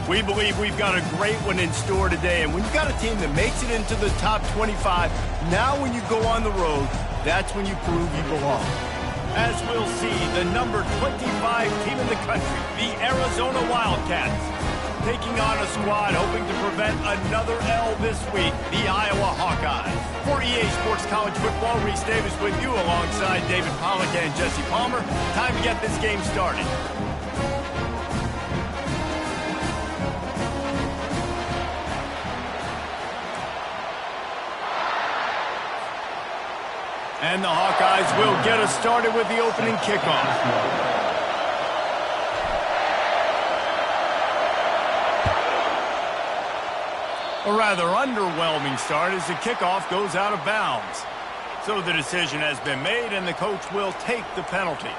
We believe we've got a great one in store today, and when you've got a team that makes it into the top 25, now when you go on the road, that's when you prove you belong. As we'll see, the number 25 team in the country, the Arizona Wildcats, taking on a squad hoping to prevent another L this week, the Iowa Hawkeyes. For EA Sports College Football, Reese Davis with you alongside David Pollack and Jesse Palmer. Time to get this game started. And the Hawkeyes will get us started with the opening kickoff. A rather underwhelming start as the kickoff goes out of bounds. So the decision has been made and the coach will take the penalty.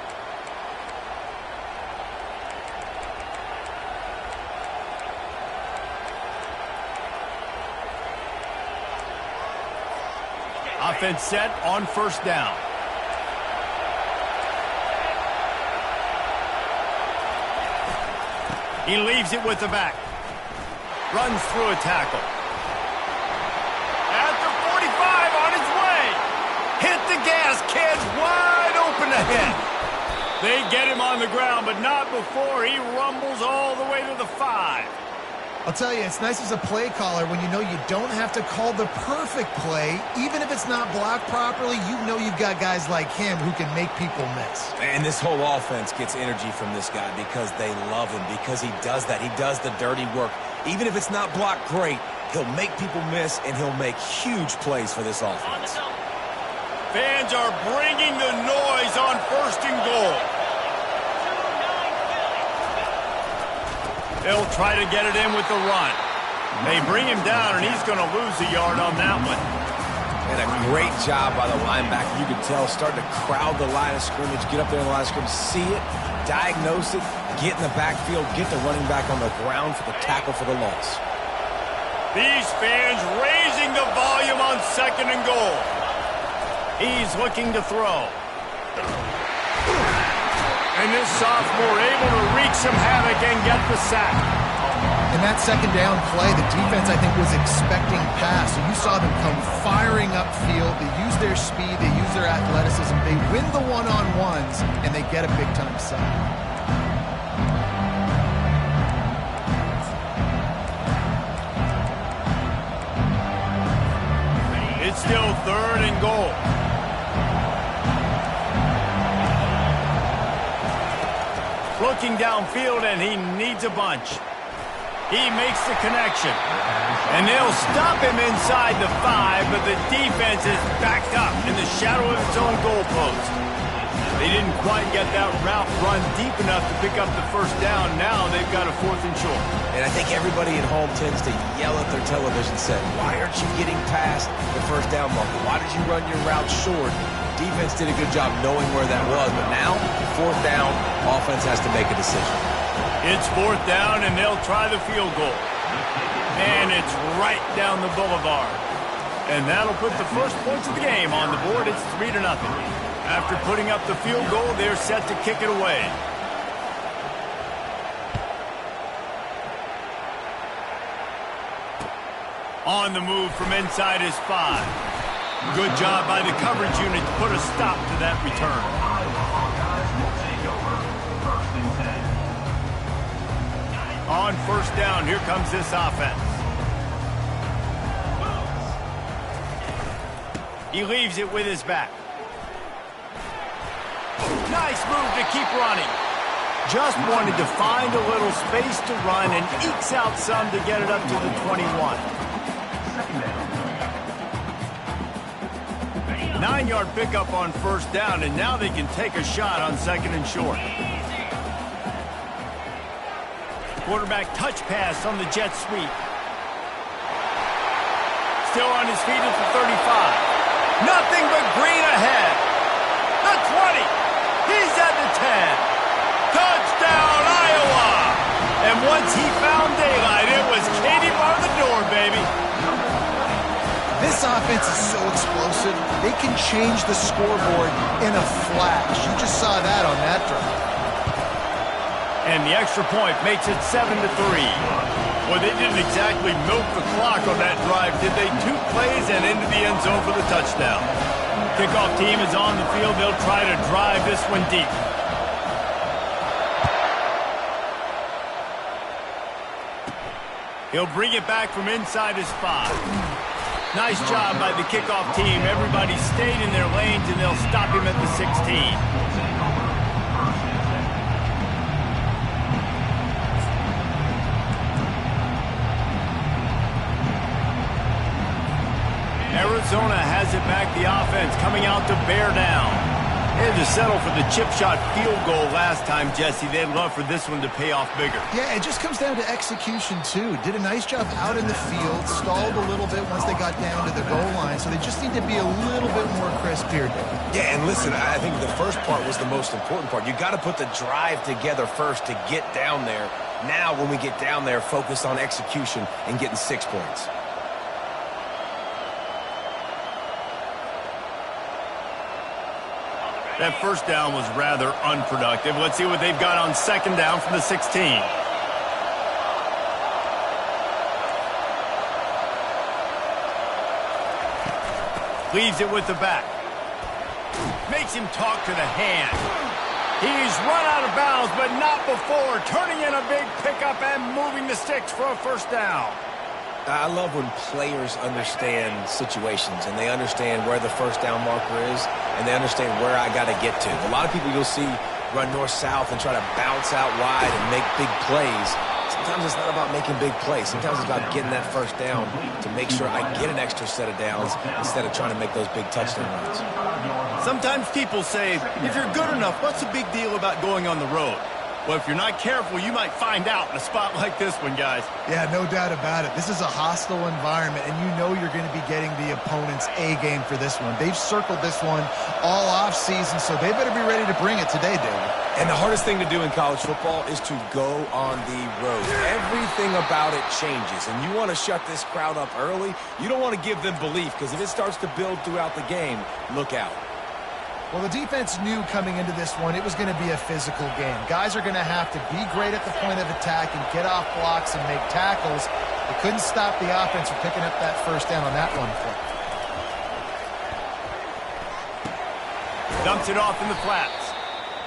Offense set on first down. He leaves it with the back. Runs through a tackle. At the 45 on his way. Hit the gas, kids. Wide open ahead. They get him on the ground, but not before he rumbles all the way to the 5. I'll tell you, it's nice as a play caller when you know you don't have to call the perfect play. Even if it's not blocked properly, you know you've got guys like him who can make people miss. And this whole offense gets energy from this guy because they love him, because he does that. He does the dirty work. Even if it's not blocked great, he'll make people miss, and he'll make huge plays for this offense. Fans are bringing the noise on first and goal. They'll try to get it in with the run. They bring him down, and he's going to lose a yard on that one. And a great job by the linebacker. You can tell, starting to crowd the line of scrimmage, get up there in the line of scrimmage, see it, diagnose it, get in the backfield, get the running back on the ground for the tackle for the loss. These fans raising the volume on second and goal. He's looking to throw. And this sophomore able to wreak some havoc and get the sack. In that second down play, the defense, I think, was expecting pass. So you saw them come firing upfield. They use their speed. They use their athleticism. They win the one-on-ones, and they get a big-time sack. It's still third and goal. Looking downfield, and he needs a bunch. He makes the connection. And they'll stop him inside the 5, but the defense is backed up in the shadow of its own goalpost. They didn't quite get that route run deep enough to pick up the first down. Now they've got a 4th and short. And I think everybody at home tends to yell at their television set, why aren't you getting past the first down marker? Why did you run your route short? Defense did a good job knowing where that was, but now, 4th down, offense has to make a decision. It's 4th down, and they'll try the field goal. And it's right down the boulevard. And that'll put the first points of the game on the board. It's 3-0. After putting up the field goal, they're set to kick it away. On the move from inside his 5. Good job by the coverage unit to put a stop to that return. On first down, here comes this offense. He leaves it with his back. Nice move to keep running. Just wanted to find a little space to run and ekes out some to get it up to the 21. 9-yard pickup on first down, and now they can take a shot on second and short. Quarterback touch pass on the jet sweep. Still on his feet at the 35. Nothing but green ahead. The 20. He's at the 10. Touchdown, Iowa! And once he found daylight, it was Katie bar the door, baby. This offense is so explosive, they can change the scoreboard in a flash. You just saw that on that drive. And the extra point makes it 7-3. Well, they didn't exactly milk the clock on that drive, did they? 2 plays and into the end zone for the touchdown. Kickoff team is on the field. They'll try to drive this one deep. He'll bring it back from inside his 5. Nice job by the kickoff team. Everybody stayed in their lanes, and they'll stop him at the 16. Arizona has it back, the offense coming out to bear down. They had to settle for the chip shot field goal last time, Jesse. They'd love for this one to pay off bigger. Yeah, it just comes down to execution, too. Did a nice job out in the field, stalled a little bit once they got down to the goal line, so they just need to be a little bit more crisp here, David. Yeah, and listen, I think the first part was the most important part. You got to put the drive together first to get down there. Now, when we get down there, focus on execution and getting 6 points. That first down was rather unproductive. Let's see what they've got on second down from the 16. Leaves it with the back. Makes him talk to the hand. He's run out of bounds, but not before. Turning in a big pickup and moving the sticks for a first down. I love when players understand situations and they understand where the first down marker is and they understand where I got to get to. A lot of people you'll see run north-south and try to bounce out wide and make big plays. Sometimes it's not about making big plays. Sometimes it's about getting that first down to make sure I get an extra set of downs instead of trying to make those big touchdown runs. Sometimes people say, if you're good enough, what's the big deal about going on the road? Well, if you're not careful, you might find out in a spot like this one, guys. Yeah, no doubt about it. This is a hostile environment, and you know you're going to be getting the opponent's A game for this one. They've circled this one all offseason, so they better be ready to bring it today, David. And the hardest thing to do in college football is to go on the road. Everything about it changes, and you want to shut this crowd up early. You don't want to give them belief, because if it starts to build throughout the game, look out. Well, the defense knew coming into this one it was going to be a physical game. Guys are going to have to be great at the point of attack and get off blocks and make tackles. They couldn't stop the offense from picking up that first down on that one play. Dumps it off in the flats.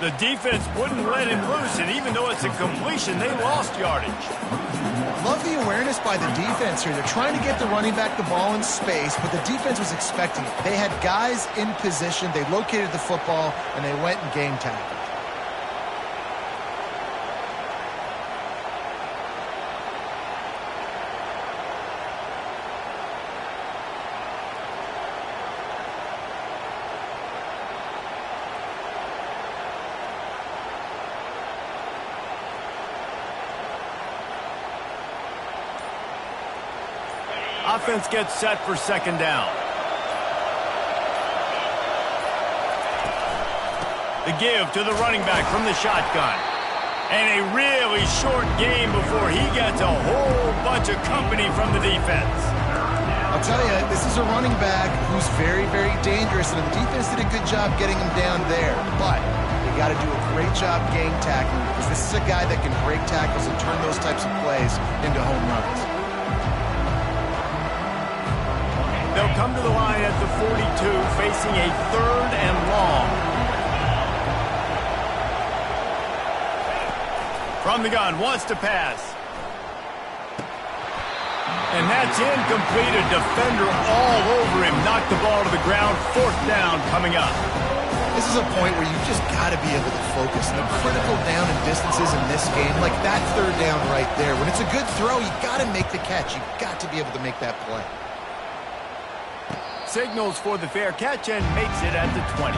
The defense wouldn't let him loose, and even though it's a completion, they lost yardage. Love the awareness by the defense here. They're trying to get the running back the ball in space, but the defense was expecting it. They had guys in position. They located the football, and they went and game tackled. Offense gets set for second down. The give to the running back from the shotgun. And a really short game before he gets a whole bunch of company from the defense. I'll tell you, this is a running back who's very, very dangerous, and the defense did a good job getting him down there. But they got to do a great job game tackling, because this is a guy that can break tackles and turn those types of plays into home runs. They'll come to the line at the 42, facing a third and long. From the gun, wants to pass. And that's incomplete. A defender all over him. Knocked the ball to the ground. Fourth down coming up. This is a point where you just got to be able to focus. The critical down and distances in this game, like that third down right there. When it's a good throw, you got to make the catch. You got to be able to make that play. Signals for the fair catch and makes it at the 20.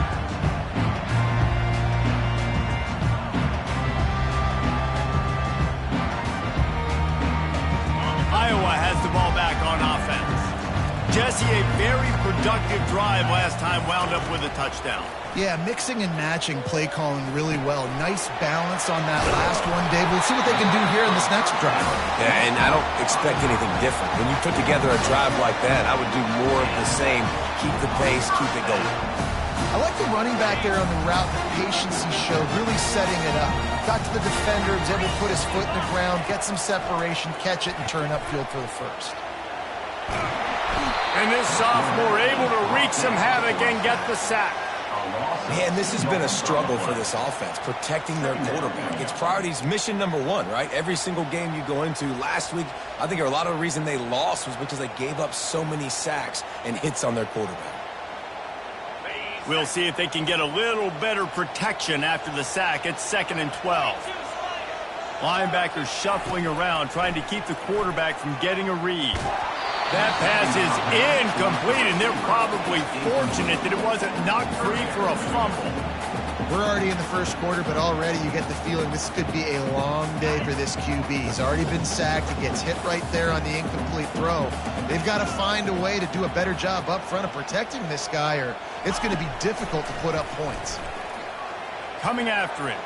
Iowa has the ball back on offense. Jesse, a very productive drive last time, wound up with a touchdown. Yeah, mixing and matching play calling really well. Nice balance on that last one, Dave. We'll see what they can do here in this next drive. Yeah, and I don't expect anything different. When you put together a drive like that, I would do more of the same. Keep the pace, keep it going. I like the running back there on the route, the patience he showed, really setting it up. Got to the defender, was able to put his foot in the ground, get some separation, catch it, and turn upfield for the first. And this sophomore able to wreak some havoc and get the sack. Man, this has been a struggle for this offense, protecting their quarterback. It's priorities, mission number one, right? Every single game you go into. Last week, I think a lot of the reason they lost was because they gave up so many sacks and hits on their quarterback. We'll see if they can get a little better protection after the sack. It's 2nd and 12. Linebackers shuffling around, trying to keep the quarterback from getting a read. That pass is incomplete, and they're probably fortunate that it wasn't knocked free for a fumble. We're already in the first quarter, but already you get the feeling this could be a long day for this QB. He's already been sacked. He gets hit right there on the incomplete throw. They've got to find a way to do a better job up front of protecting this guy, or it's going to be difficult to put up points. Coming after it,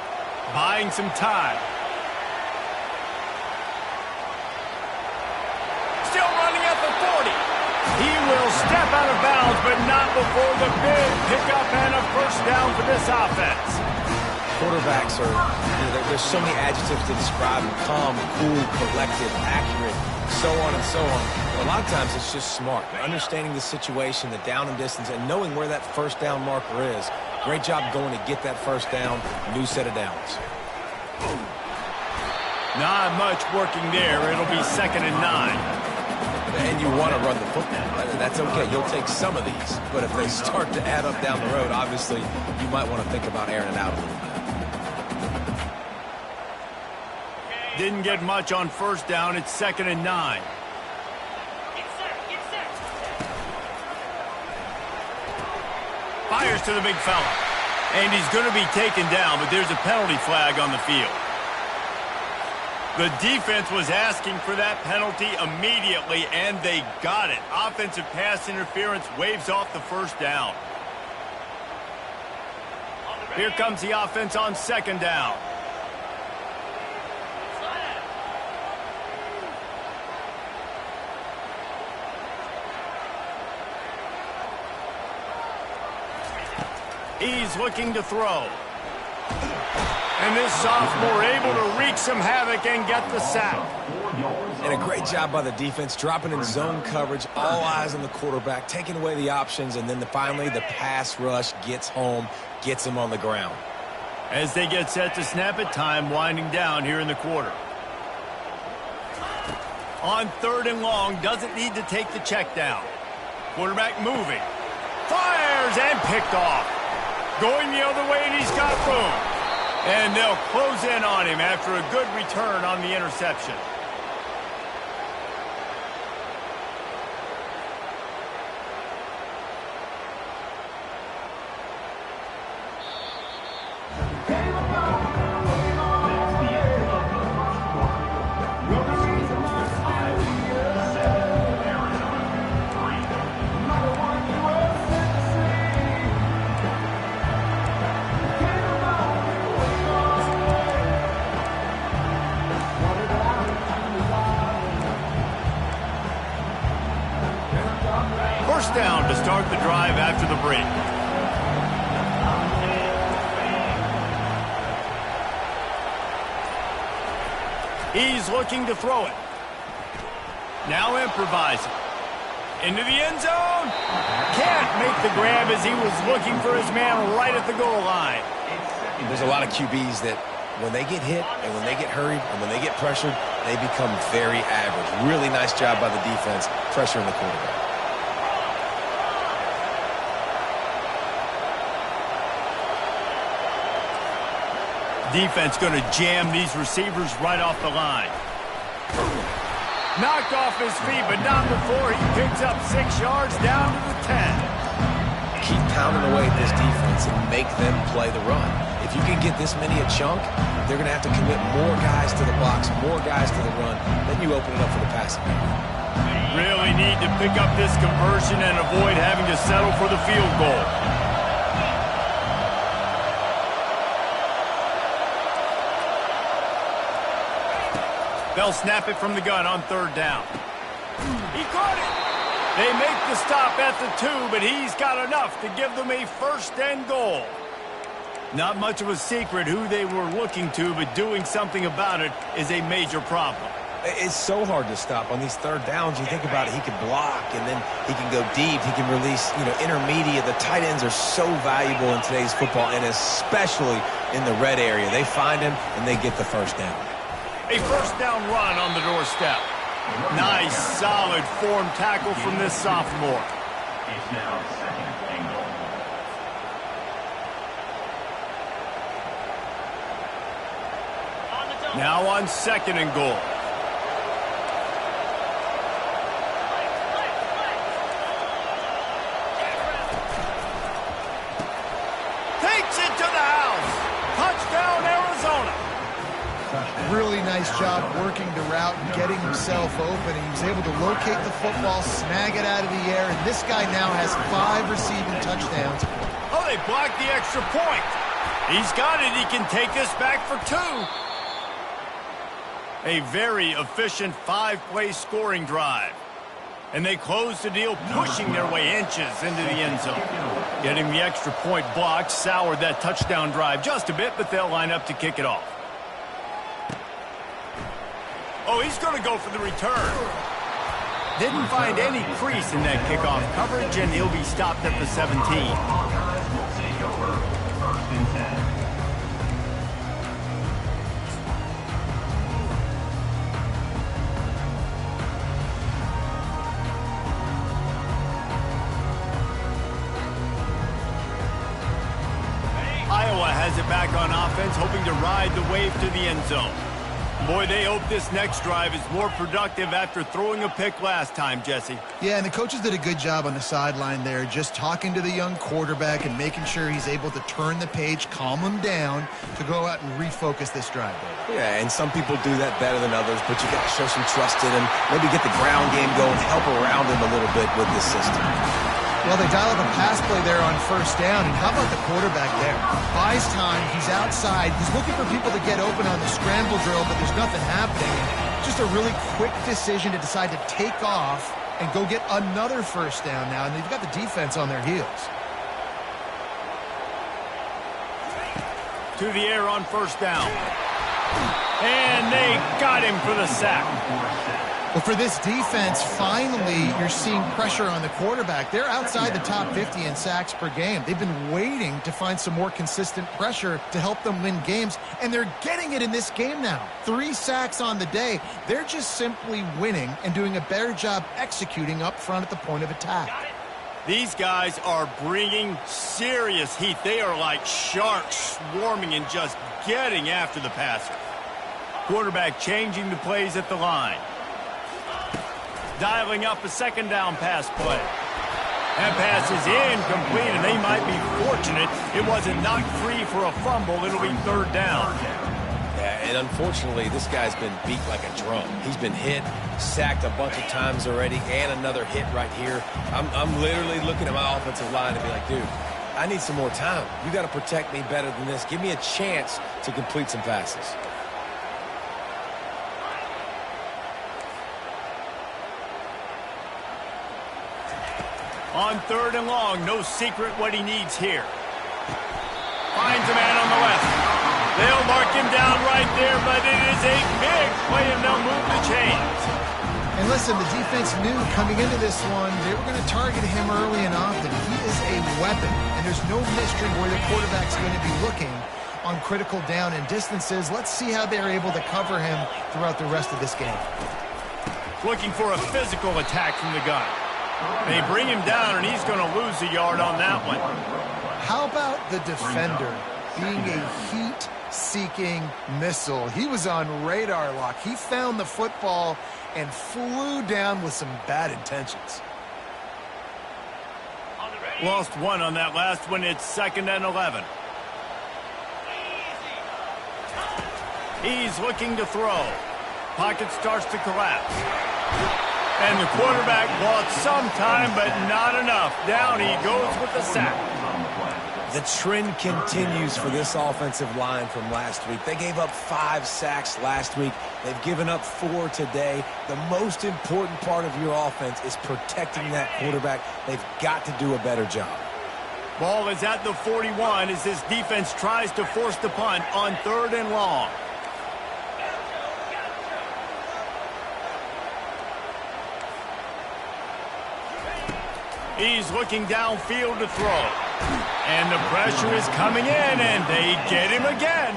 buying some time. Still running at the 40. He will step out of bounds, but not before the big pickup and a first down for this offense. Quarterbacks are, there's so many adjectives to describe them: calm, cool, collected, accurate, so on and so on. But a lot of times it's just smart, understanding the situation, the down and distance, and knowing where that first down marker is. Great job going to get that first down, new set of downs. Not much working there. It'll be 2nd and 9. And you want to run the football. That's okay. You'll take some of these. But if they start to add up down the road, obviously, you might want to think about airing it out a little bit. Didn't get much on first down. It's 2nd and 9. Fires to the big fella. And he's going to be taken down, but there's a penalty flag on the field. The defense was asking for that penalty immediately, and they got it. Offensive pass interference waves off the first down. Here comes the offense on 2nd down. He's looking to throw. And this sophomore able to wreak some havoc and get the sack. And a great job by the defense, dropping in zone coverage, all eyes on the quarterback, taking away the options, and then finally the pass rush gets home, gets him on the ground. As they get set to snap it, time winding down here in the quarter. On 3rd and long, doesn't need to take the check down. Quarterback moving. Fires and picked off. Going the other way, and he's got room. And they'll close in on him after a good return on the interception. Down to start the drive after the break. He's looking to throw it. Now improvising. Into the end zone. Can't make the grab as he was looking for his man right at the goal line. There's a lot of QBs that when they get hit and when they get hurried and when they get pressured, they become very average. Really nice job by the defense pressuring the quarterback. Defense going to jam these receivers right off the line. Knocked off his feet, but not before he picks up 6 yards down to the 10. Keep pounding away at this defense and make them play the run. If you can get this many a chunk, they're going to have to commit more guys to the box, more guys to the run. Then you open it up for the passing game. Really need to pick up this conversion and avoid having to settle for the field goal. They'll snap it from the gun on 3rd down. He caught it. They make the stop at the 2, but he's got enough to give them a first and goal. Not much of a secret who they were looking to, but doing something about it is a major problem. It's so hard to stop on these third downs. You think about it, he can block, and then he can go deep. He can release, intermediate. The tight ends are so valuable in today's football, and especially in the red area. They find him, and they get the first down. A first down run on the doorstep. Nice, solid form tackle from this sophomore. It's now second and goal. Now on second and goal. Takes it to the house. Touchdown, Arizona. Really nice job working the route and getting himself open. He was able to locate the football, snag it out of the air, and this guy now has 5 receiving touchdowns. Oh, they blocked the extra point. He's got it. He can take this back for 2. A very efficient 5-play scoring drive. And they close the deal, pushing their way inches into the end zone. Getting the extra point blocked soured that touchdown drive just a bit, but they'll line up to kick it off. Oh, he's going to go for the return. Didn't find any crease in that kickoff coverage, and he'll be stopped at the 17. Hawkeyes will take over first and 10. Iowa has it back on offense, hoping to ride the wave to the end zone. Boy, they hope this next drive is more productive after throwing a pick last time, Jesse. Yeah, and the coaches did a good job on the sideline there, just talking to the young quarterback and making sure he's able to turn the page, calm him down to go out and refocus this drive, David. Yeah, and some people do that better than others, but you got to show some trust in him, maybe get the ground game going, help around him a little bit with this system. Well, they dial up a pass play there on first down, and how about the quarterback there? Buys time, he's outside, he's looking for people to get open on the scramble drill, but there's nothing happening. Just a really quick decision to decide to take off and go get another first down now, and they've got the defense on their heels. To the air on first down. And they got him for the sack. Well, for this defense, finally, you're seeing pressure on the quarterback. They're outside the top 50 in sacks per game. They've been waiting to find some more consistent pressure to help them win games, and they're getting it in this game now. 3 sacks on the day. They're just simply winning and doing a better job executing up front at the point of attack. These guys are bringing serious heat. They are like sharks swarming and just getting after the passer. Quarterback changing the plays at the line. Dialing up a second down pass play. That pass is incomplete, and they might be fortunate it wasn't knocked free for a fumble. It'll be third down. Yeah, and unfortunately, this guy's been beat like a drum. He's been hit, sacked a bunch of times already, and another hit right here. I'm literally looking at my offensive line and be like, dude, I need some more time. You got to protect me better than this. Give me a chance to complete some passes. On third and long, no secret what he needs here. Finds a man on the left. They'll mark him down right there, but it is a big play, and they'll move the chains. And listen, the defense knew coming into this one, they were going to target him early and often. He is a weapon, and there's no mystery where the quarterback's going to be looking on critical down and distances. Let's see how they're able to cover him throughout the rest of this game. Looking for a physical attack from the gun. They bring him down, and he's going to lose a yard on that one. How about the defender being a heat-seeking missile? He was on radar lock. He found the football and flew down with some bad intentions. Lost one on that last one. It's 2nd and 11. He's looking to throw. Pocket starts to collapse. And the quarterback lost some time, but not enough. Down he goes with the sack. The trend continues for this offensive line from last week. They gave up 5 sacks last week. They've given up 4 today. The most important part of your offense is protecting that quarterback. They've got to do a better job. Ball is at the 41 as this defense tries to force the punt on 3rd and long. He's looking downfield to throw. And the pressure is coming in, and they get him again.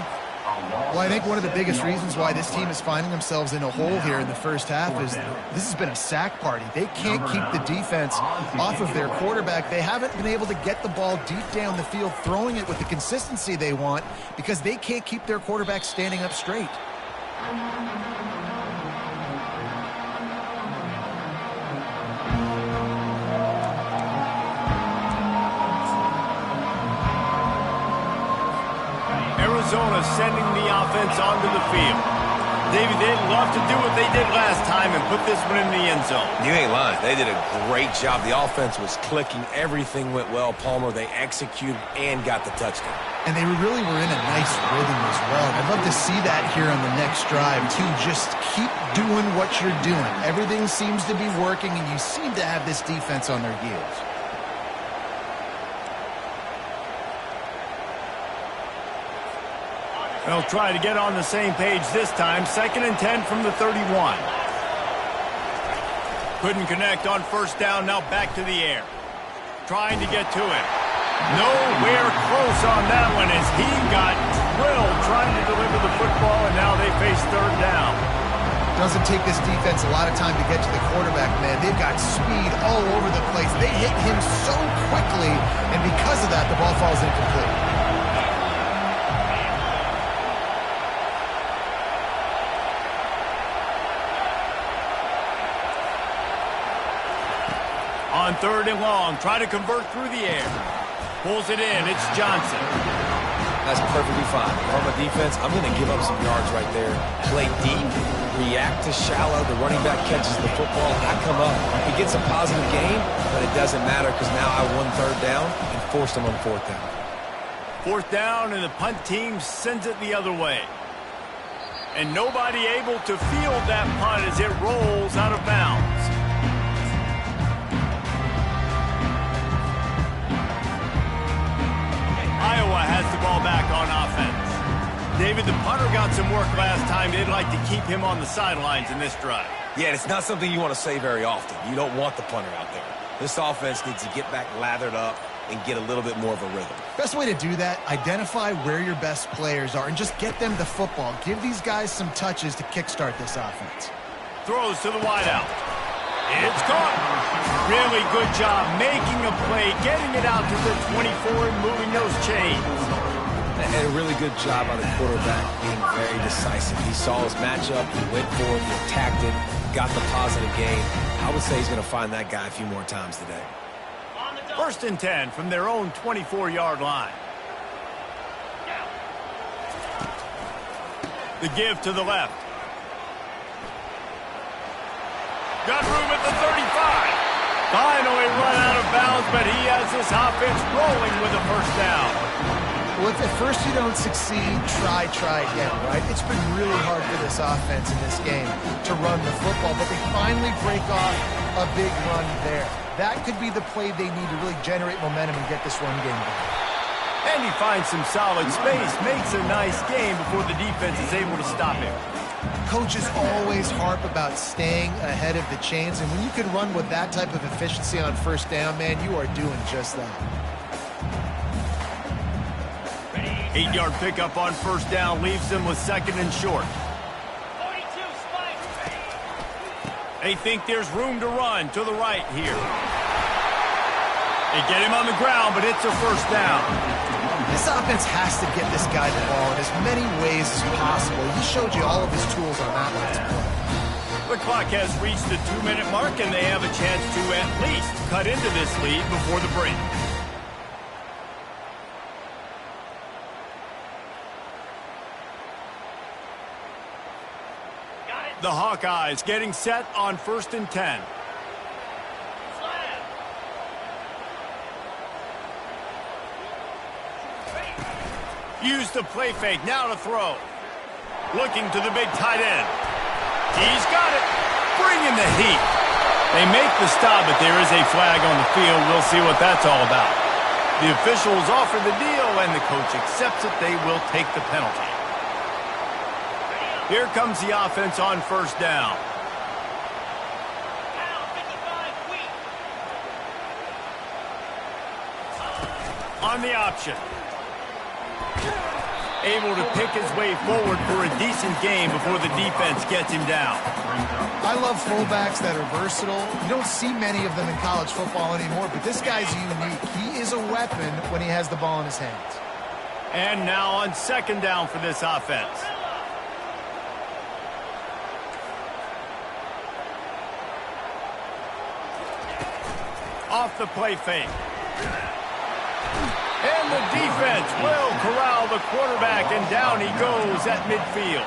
Well, I think one of the biggest reasons why this team is finding themselves in a hole here in the first half is this has been a sack party. They can't keep the defense off of their quarterback. They haven't been able to get the ball deep down the field, throwing it with the consistency they want because they can't keep their quarterback standing up straight. Arizona sending the offense onto the field. David, they'd love to do what they did last time and put this one in the end zone. You ain't lying. They did a great job. The offense was clicking. Everything went well, Palmer. They executed and got the touchdown. And they really were in a nice rhythm as well. I'd love to see that here on the next drive, too. Just keep doing what you're doing. Everything seems to be working, and you seem to have this defense on their heels. They'll try to get on the same page this time. 2nd and 10 from the 31. Couldn't connect on 1st down. Now back to the air. Trying to get to it. Nowhere close on that one as he got drilled trying to deliver the football, and now they face 3rd down. Doesn't take this defense a lot of time to get to the quarterback, man. They've got speed all over the place. They hit him so quickly, and because of that, the ball falls incomplete. On 3rd and long, try to convert through the air. Pulls it in. It's Johnson. That's perfectly fine. From a defense, I'm going to give up some yards right there. Play deep, react to shallow. The running back catches the football. I come up. He gets a positive gain, but it doesn't matter because now I won 3rd down and forced him on 4th down. 4th down, and the punt team sends it the other way. And nobody able to field that punt as it rolls out of bounds. Iowa has the ball back on offense. David, the punter got some work last time. They'd like to keep him on the sidelines in this drive. Yeah, it's not something you want to say very often. You don't want the punter out there. This offense needs to get back lathered up and get a little bit more of a rhythm. Best way to do that, identify where your best players are and just get them the football. Give these guys some touches to kickstart this offense. Throws to the wideout. It's caught. Really good job making a play, getting it out to the 24 and moving those chains. And a really good job by the quarterback being very decisive. He saw his matchup, he went for it, he attacked it, got the positive gain. I would say he's going to find that guy a few more times today. 1st and 10 from their own 24-yard line. The give to the left. Got room at the 35. Finally run out of bounds, but he has this offense rolling with a 1st down. Well, if at first you don't succeed, try again, right? It's been really hard for this offense in this game to run the football, but they finally break off a big run there. That could be the play they need to really generate momentum and get this run game going. And he finds some solid space, makes a nice game before the defense is able to stop him. Coaches always harp about staying ahead of the chains, and when you can run with that type of efficiency on 1st down, man, you are doing just that. 8-yard pickup on 1st down leaves them with 2nd and short. They think there's room to run to the right here. They get him on the ground, but it's a 1st down. This offense has to get this guy the ball in as many ways as possible. He showed you all of his tools on that last play. The clock has reached the 2-minute mark, and they have a chance to at least cut into this lead before the break. The Hawkeyes getting set on 1st and 10. Use the play fake, now to throw. Looking to the big tight end. He's got it. Bringing the heat. They make the stop, but there is a flag on the field. We'll see what that's all about. The officials offer the deal, and the coach accepts it. They will take the penalty. Here comes the offense on first down. On the option. Able to pick his way forward for a decent game before the defense gets him down. I love fullbacks that are versatile. You don't see many of them in college football anymore, but this guy's unique. He is a weapon when he has the ball in his hands. And now on second down for this offense. Off the play fake. And the defense will corral the quarterback, and down he goes at midfield.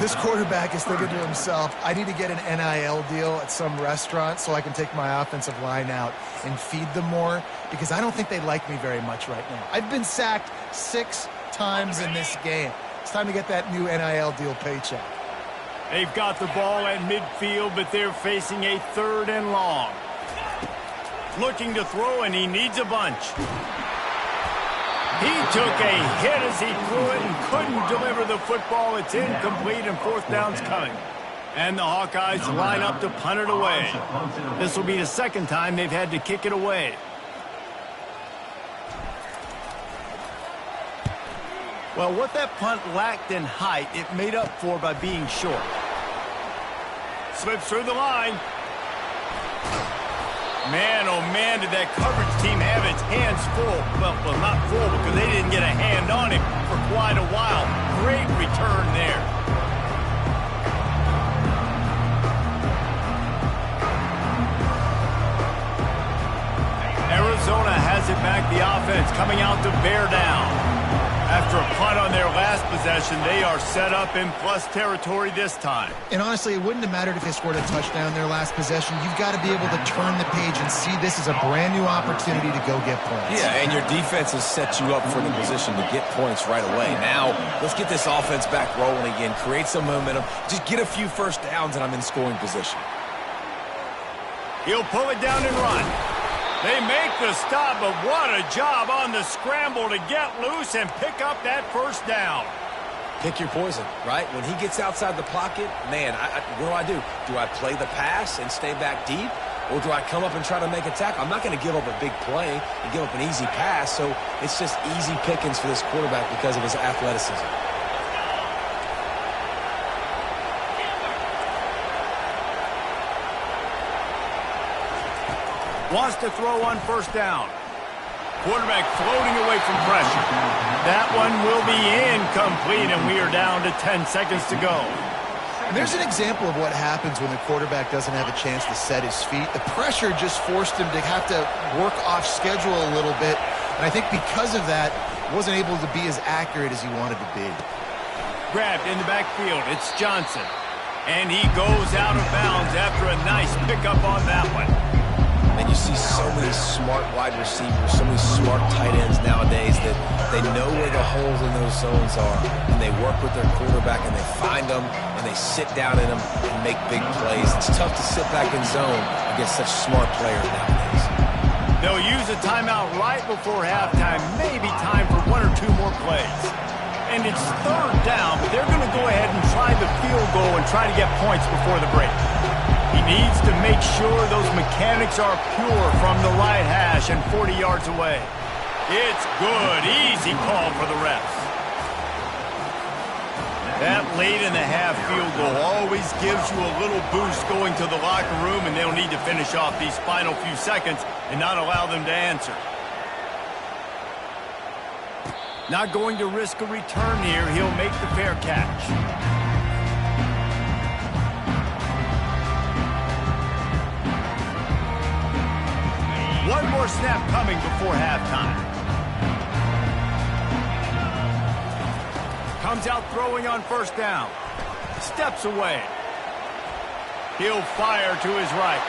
This quarterback is thinking to himself, I need to get an NIL deal at some restaurant so I can take my offensive line out and feed them more, because I don't think they like me very much right now. I've been sacked 6 times in this game. It's time to get that new NIL deal paycheck. They've got the ball at midfield, but they're facing a 3rd and long. Looking to throw, and he needs a bunch. He took a hit as he threw it and couldn't deliver the football. It's incomplete, and 4th down's coming. And the Hawkeyes line up to punt it away. This will be the 2nd time they've had to kick it away. Well, what that punt lacked in height, it made up for by being short. Slips through the line. Man, oh man, did that coverage team have its hands full. Well, not full because they didn't get a hand on him for quite a while. Great return there. Arizona has it back. The offense coming out to bear down. After a punt on their last possession, they are set up in plus territory this time. And honestly, it wouldn't have mattered if they scored a touchdown their last possession. You've got to be able to turn the page and see this as a brand new opportunity to go get points. Yeah, and your defense has set you up for the position to get points right away. Now, let's get this offense back rolling again, create some momentum, just get a few first downs, and I'm in scoring position. He'll pull it down and run. They make the stop, but what a job on the scramble to get loose and pick up that first down. Pick your poison, right? When he gets outside the pocket, man, what do? Do I play the pass and stay back deep? Or do I come up and try to make a tackle? I'm not going to give up a big play and give up an easy pass, so it's just easy pickings for this quarterback because of his athleticism. Wants to throw on first down. Quarterback floating away from pressure. That one will be incomplete, and we are down to 10 seconds to go. And there's an example of what happens when the quarterback doesn't have a chance to set his feet. The pressure just forced him to have to work off schedule a little bit, and I think because of that, wasn't able to be as accurate as he wanted to be. Grabbed in the backfield. It's Johnson. And he goes out of bounds after a nice pickup on that one. And you see so many smart wide receivers, so many smart tight ends nowadays that they know where the holes in those zones are, and they work with their quarterback, and they find them, and they sit down in them and make big plays. It's tough to sit back in zone against such smart players nowadays. They'll use a timeout right before halftime, maybe time for 1 or 2 more plays. And it's 3rd down, but they're going to go ahead and try the field goal and try to get points before the break. He needs to make sure those mechanics are pure from the right hash and 40 yards away. It's good. Easy call for the refs. That late in the half field goal always gives you a little boost going to the locker room, and they'll need to finish off these final few seconds and not allow them to answer. Not going to risk a return here. He'll make the fair catch. One more snap coming before halftime. Comes out throwing on first down. Steps away. He'll fire to his right.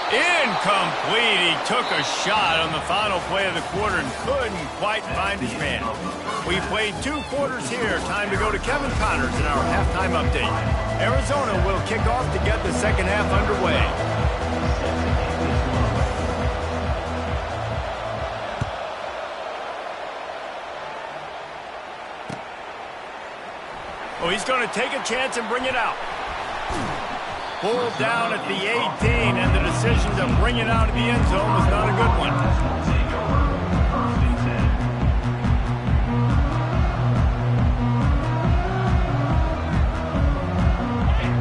Incomplete. He took a shot on the final play of the quarter and couldn't quite find his man. We played 2 quarters here. Time to go to Kevin Connors in our halftime update. Arizona will kick off to get the second half underway. Oh, he's going to take a chance and bring it out. Pulled down at the 18, and the decision to bring it out of the end zone was not a good one.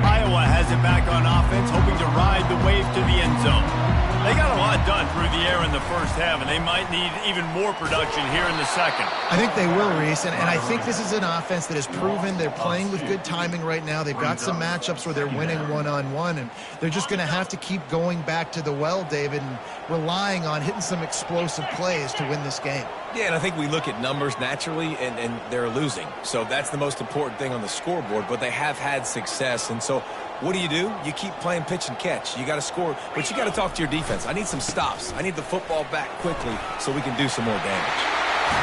Iowa has it back on offense, hoping to ride the wave to the end zone. They got a lot done through the air in the first half, and they might need even more production here in the second. I think they will, Reese, and I think this is an offense that has proven they're playing with good timing right now. They've got some matchups where they're winning one-on-one, and they're just going to have to keep going back to the well, David, and relying on hitting some explosive plays to win this game. Yeah, and I think we look at numbers naturally, and they're losing. So that's the most important thing on the scoreboard, but they have had success. And so what do? You keep playing pitch and catch. You got to score, but you got to talk to your defense. I need some stops. I need the football back quickly so we can do some more damage.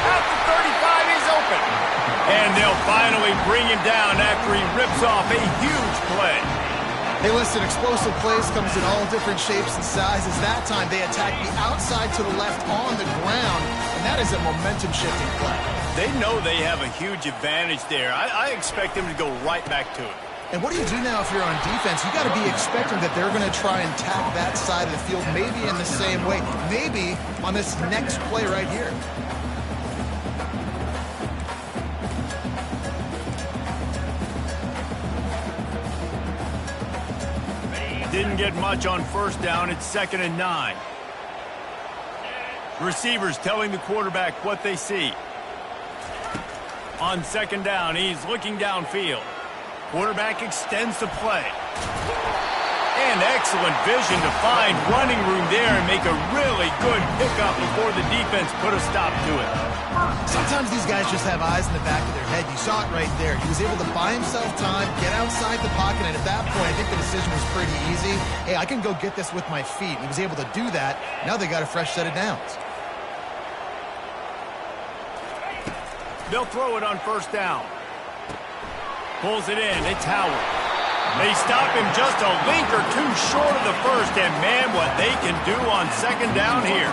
At the 35, he's open. And they'll finally bring him down after he rips off a huge play. Hey, listen, explosive plays comes in all different shapes and sizes. That time, they attack the outside to the left on the ground, and that is a momentum-shifting play. They know they have a huge advantage there. I expect them to go right back to it. And what do you do now if you're on defense? You got to be expecting that they're going to try and tack that side of the field, maybe in the same way, maybe on this next play right here. Didn't get much on first down. It's 2nd and 9. Receivers telling the quarterback what they see. On 2nd down, he's looking downfield. Quarterback extends the play. And excellent vision to find running room there and make a really good pickup before the defense put a stop to it. Sometimes these guys just have eyes in the back of their head. You saw it right there. He was able to buy himself time, get outside the pocket, and at that point, I think the decision was pretty easy. Hey, I can go get this with my feet. He was able to do that. Now they got a fresh set of downs. They'll throw it on 1st down. Pulls it in. It's Howard. They stop him just a link or two short of the first, and man, what they can do on 2nd down here.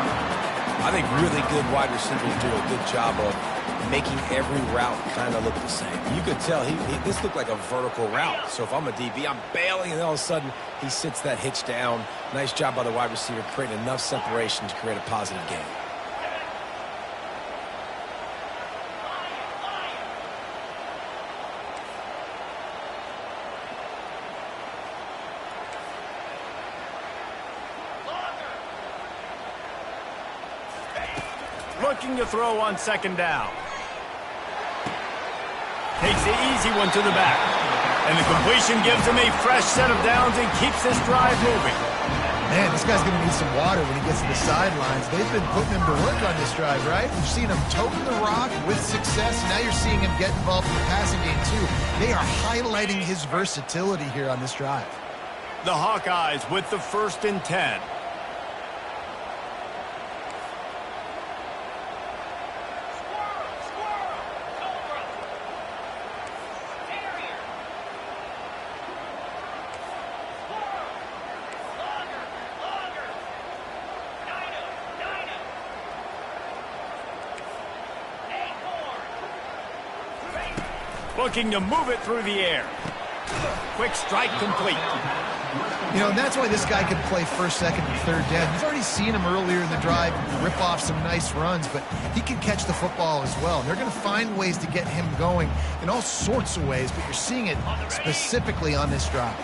I think really good wide receivers do a good job of making every route kind of look the same. You could tell this looked like a vertical route. So if I'm a DB, I'm bailing, and all of a sudden he sits that hitch down. Nice job by the wide receiver creating enough separation to create a positive game. Looking to throw on 2nd down. Takes the easy one to the back. And the completion gives him a fresh set of downs and keeps this drive moving. Man, this guy's going to need some water when he gets to the sidelines. They've been putting him to work on this drive, right? We've seen him toting the rock with success. Now you're seeing him get involved in the passing game, too. They are highlighting his versatility here on this drive. The Hawkeyes with the 1st and 10. Looking to move it through the air. Quick strike complete. You know, and that's why this guy can play 1st, 2nd, and 3rd down. You've already seen him earlier in the drive rip off some nice runs, but he can catch the football as well. And they're going to find ways to get him going in all sorts of ways, but you're seeing it specifically on this drive.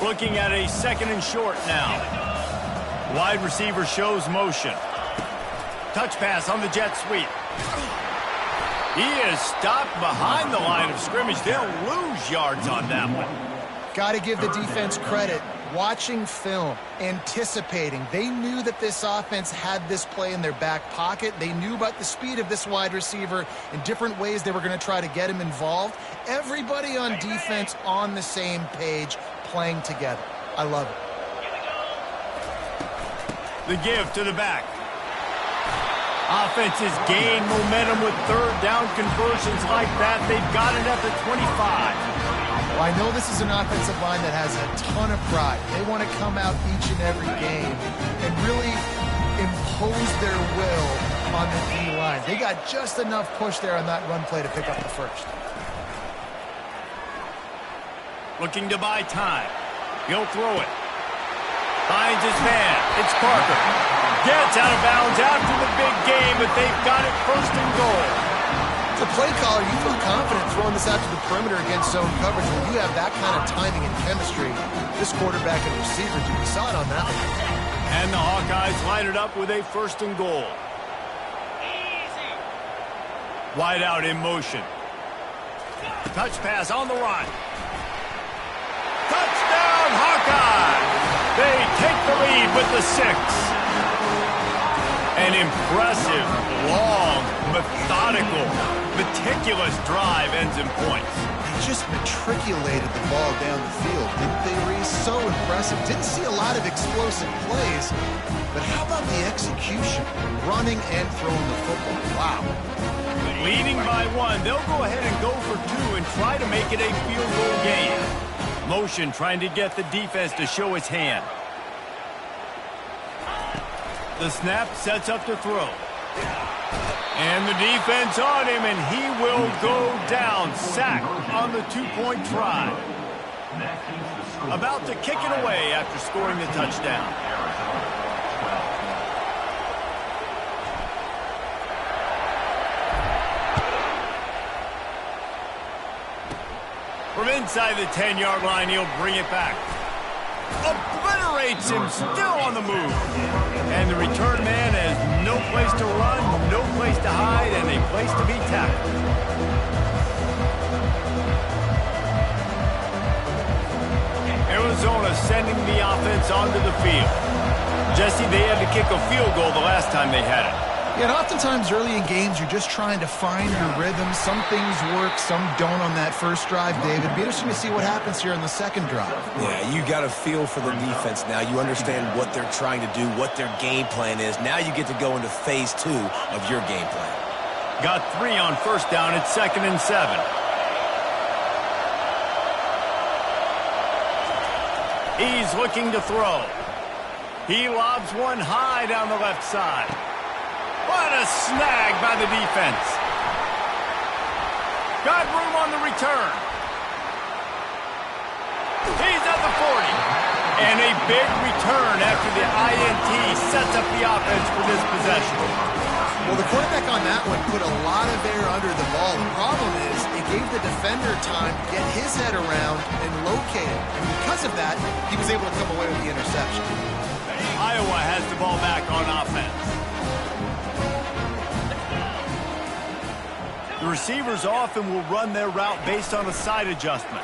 Looking at a 2nd and short now. Wide receiver shows motion. Touch pass on the jet sweep. He is stopped behind the line of scrimmage. They'll lose yards on that one. Got to give the defense credit. Watching film, anticipating. They knew that this offense had this play in their back pocket. They knew about the speed of this wide receiver and different ways they were going to try to get him involved. Everybody on defense on the same page, playing together. I love it. The give to the back. Offenses gain momentum with third down conversions like that. They've got it at the 25. Well, I know this is an offensive line that has a ton of pride. They want to come out each and every game and really impose their will on the D-line. They got just enough push there on that run play to pick up the first. Looking to buy time. He'll throw it. Finds his man. It's Parker. Gets out of bounds after the big game, but they've got it first and goal. As a play caller, you feel confident throwing this out to the perimeter against zone coverage when you have that kind of timing and chemistry. This quarterback and receiver, we saw it on that one. And the Hawkeyes line it up with a first and goal. Wide out in motion. Touch pass on the run. Touchdown, Hawkeyes! They take the lead with the 6. An impressive, long, methodical, meticulous drive ends in points. They just matriculated the ball down the field. They were so impressive. Didn't see a lot of explosive plays, but how about the execution? Running and throwing the football. Wow. Leading by 1, they'll go ahead and go for 2 and try to make it a field goal game. Motion trying to get the defense to show its hand. The snap sets up to throw. And the defense on him, and he will go down. Sacked on the 2-point try. About to kick it away after scoring the touchdown. From inside the 10-yard line, he'll bring it back. Obliterates him, still on the move. And the return man has no place to run, no place to hide, and a place to be tackled. Arizona sending the offense onto the field. Jesse, they had to kick a field goal the last time they had it. Yeah, and oftentimes early in games, you're just trying to find your rhythm. Some things work, some don't on that first drive, David. Be interesting to see what happens here in the second drive. Yeah, you got a feel for the defense now. You understand what they're trying to do, what their game plan is. Now you get to go into phase 2 of your game plan. Got 3 on first down. It's 2nd and 7. He's looking to throw. He lobs one high down the left side. What a snag by the defense. Got room on the return. He's at the 40. And a big return after the INT sets up the offense for this possession. Well, the quarterback on that one put a lot of air under the ball. The problem is it gave the defender time to get his head around and locate it. And because of that, he was able to come away with the interception. Iowa has the ball back on offense. The receivers often will run their route based on a side adjustment.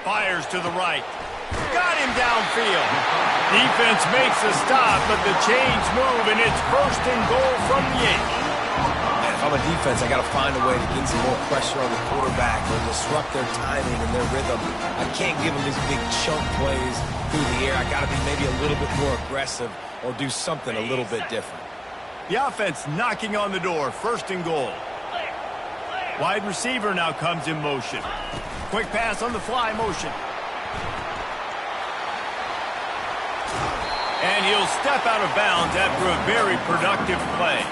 Fires to the right. Got him downfield. Defense makes a stop, but the chains move, and it's 1st and goal from the 8. Man, if I'm a defense, I got to find a way to get some more pressure on the quarterback or disrupt their timing and their rhythm. I can't give them these big chunk plays through the air. I got to be maybe a little bit more aggressive or do something a little bit different. The offense knocking on the door, 1st and goal. Wide receiver now comes in motion. Quick pass on the fly motion. And he'll step out of bounds after a very productive play.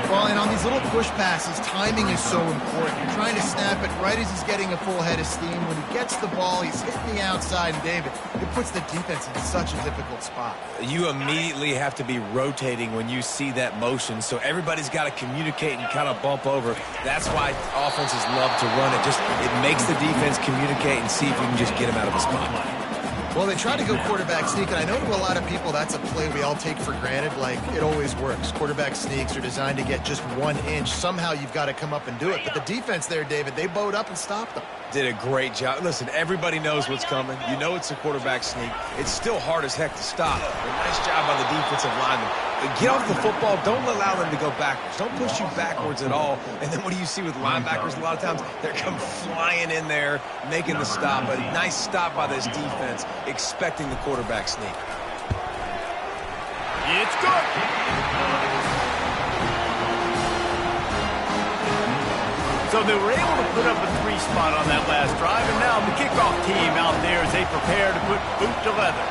Well, and on these little push passes, timing is so important. You're trying to snap it right as he's getting a full head of steam. When he gets the ball, he's hitting the outside, and David, it puts the defense in such a difficult spot. You immediately have to be rotating when you see that motion, so everybody's got to communicate and kind of bump over. That's why offenses love to run it. It makes the defense communicate and see if you can just get him out of a spot. Well, they try to go quarterback sneak, and I know to a lot of people that's a play we all take for granted. Like, it always works. Quarterback sneaks are designed to get just 1 inch. Somehow you've got to come up and do it. But the defense there, David, they bowed up and stopped them. Did a great job. Listen, everybody knows what's coming. You know it's a quarterback sneak. It's still hard as heck to stop. But nice job by the defensive lineman. Get off the football. Don't allow them to go backwards. Don't push you backwards at all. And then what do you see with linebackers a lot of times? They're come flying in there, making the stop. A nice stop by this defense, expecting the quarterback sneak. It's good. So they were able to put up a 3 spot on that last drive, and now the kickoff team out there as they prepare to put boot to leather.